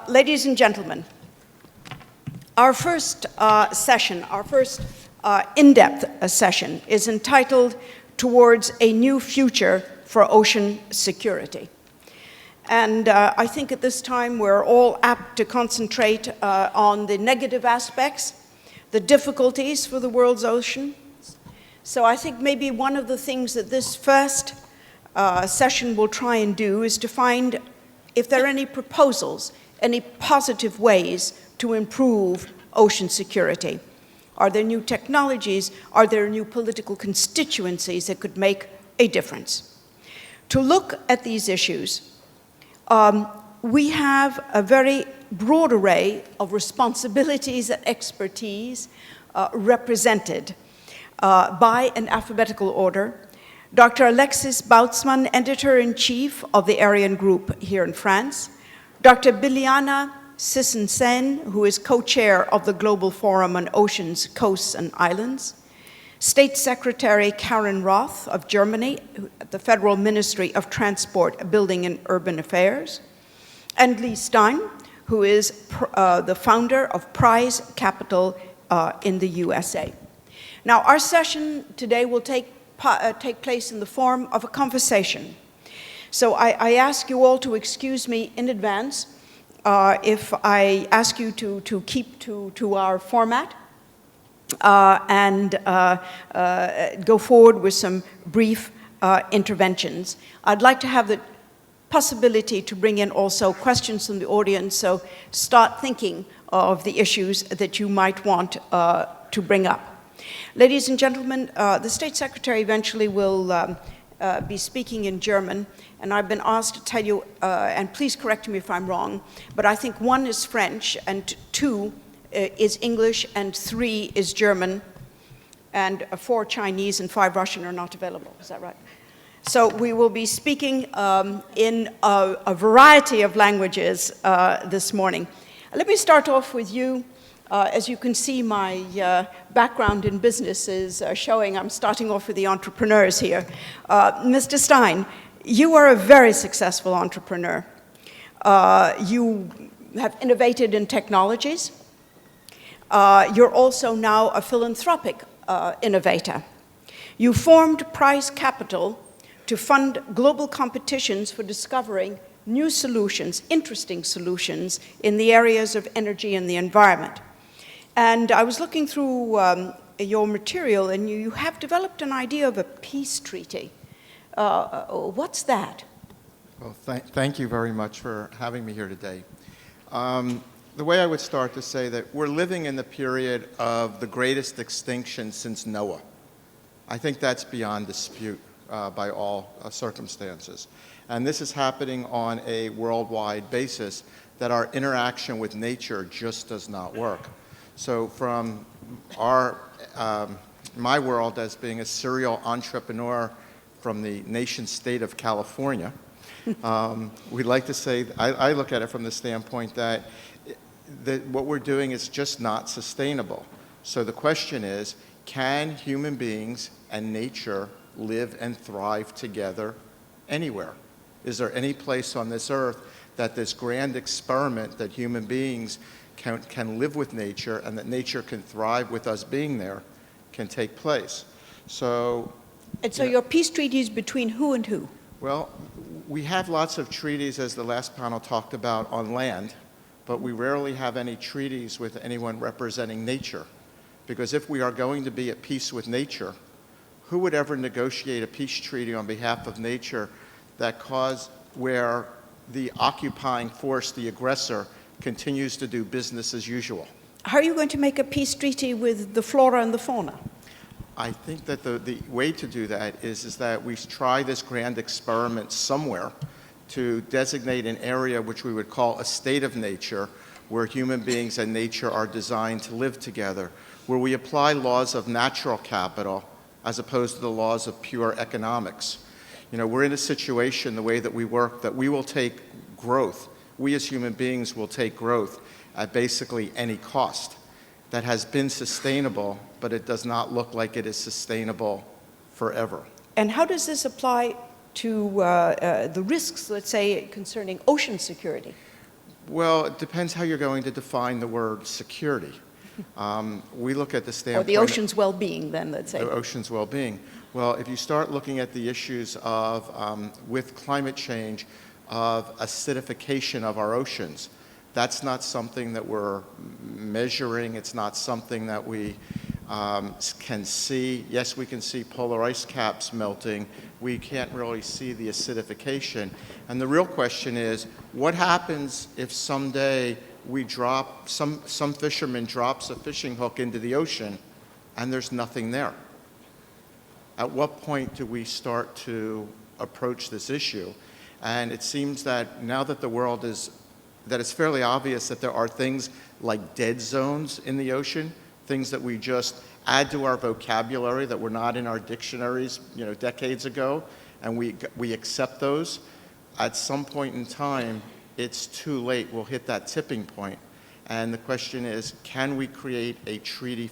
Ladies and gentlemen, our first session, our first in-depth session is entitled Towards a New Future for Ocean Security. And I think at this time we're all apt to concentrate on the negative aspects, the difficulties for the world's oceans. So I think maybe one of the things that this first session will try and do is to find if there are any proposals, any positive ways to improve ocean security. Are there new technologies? Are there new political constituencies that could make a difference? To look at these issues, we have a very broad array of responsibilities and expertise represented by an alphabetical order. Dr. Alexis Boutsman, Editor-in-Chief of the Ariane Group here in France. Dr. Biliana Sisson-Sen, who is co-chair of the Global Forum on Oceans, Coasts, and Islands. State Secretary Karen Roth of Germany, at the Federal Ministry of Transport, Building and Urban Affairs. And Lee Stein, who is the founder of Prize Capital in the USA. Now, our session today will take place in the form of a conversation. So I ask you all to excuse me in advance if I ask you to keep to our format and go forward with some brief interventions. I'd like to have the possibility to bring in also questions from the audience, so start thinking of the issues that you might want to bring up. Ladies and gentlemen, the State Secretary eventually will be speaking in German, and I've been asked to tell you, and please correct me if I'm wrong, but I think 1 is French, and 2 is English, and 3 is German, and 4 Chinese and 5 Russian are not available. Is that right? So we will be speaking in a variety of languages this morning. Let me start off with you. As you can see, my background in business is showing I'm starting off with the entrepreneurs here. Mr. Stein, you are a very successful entrepreneur. You have innovated in technologies. You're also now a philanthropic innovator. You formed Prize Capital to fund global competitions for discovering new solutions, interesting solutions, in the areas of energy and the environment. And I was looking through your material, and you have developed an idea of a peace treaty. What's that? Well, thank you very much for having me here today. The way I would start to say that we're living in the period of the greatest extinction since Noah. I think that's beyond dispute by all circumstances. And this is happening on a worldwide basis, that our interaction with nature just does not work. So from my world as being a serial entrepreneur from the nation state of California, we'd like to say, I look at it from the standpoint that what we're doing is just not sustainable. So the question is, can human beings and nature live and thrive together anywhere? Is there any place on this earth that this grand experiment that human beings can live with nature, and that nature can thrive with us being there, can take place? So, and so your peace treaty is between who and who? Well, we have lots of treaties, as the last panel talked about, on land, but we rarely have any treaties with anyone representing nature. Because if we are going to be at peace with nature, who would ever negotiate a peace treaty on behalf of nature where the occupying force, the aggressor, continues to do business as usual? How are you going to make a peace treaty with the flora and the fauna? I think that the way to do that is that we try this grand experiment somewhere to designate an area which we would call a state of nature, where human beings and nature are designed to live together, where we apply laws of natural capital as opposed to the laws of pure economics. You know, we're in a situation, the way that we work, that we will take growth. We as human beings will take growth at basically any cost. That has been sustainable, but it does not look like it is sustainable forever. And how does this apply to the risks, let's say, concerning ocean security? Well, it depends how you're going to define the word security. We look at the Or standpoint... the ocean's well-being, then, let's say. The ocean's well-being. Well, if you start looking at the issues of, with climate change, of acidification of our oceans, that's not something that we're measuring. It's not something that we can see. Yes, we can see polar ice caps melting. We can't really see the acidification. And the real question is, what happens if someday we drop, some fisherman drops a fishing hook into the ocean and there's nothing there? At what point do we start to approach this issue? And it seems that now that the world is, that it's fairly obvious that there are things like dead zones in the ocean, things that we just add to our vocabulary that were not in our dictionaries, decades ago, and we accept those. At some point in time, it's too late. We'll hit that tipping point. And the question is, can we create a treaty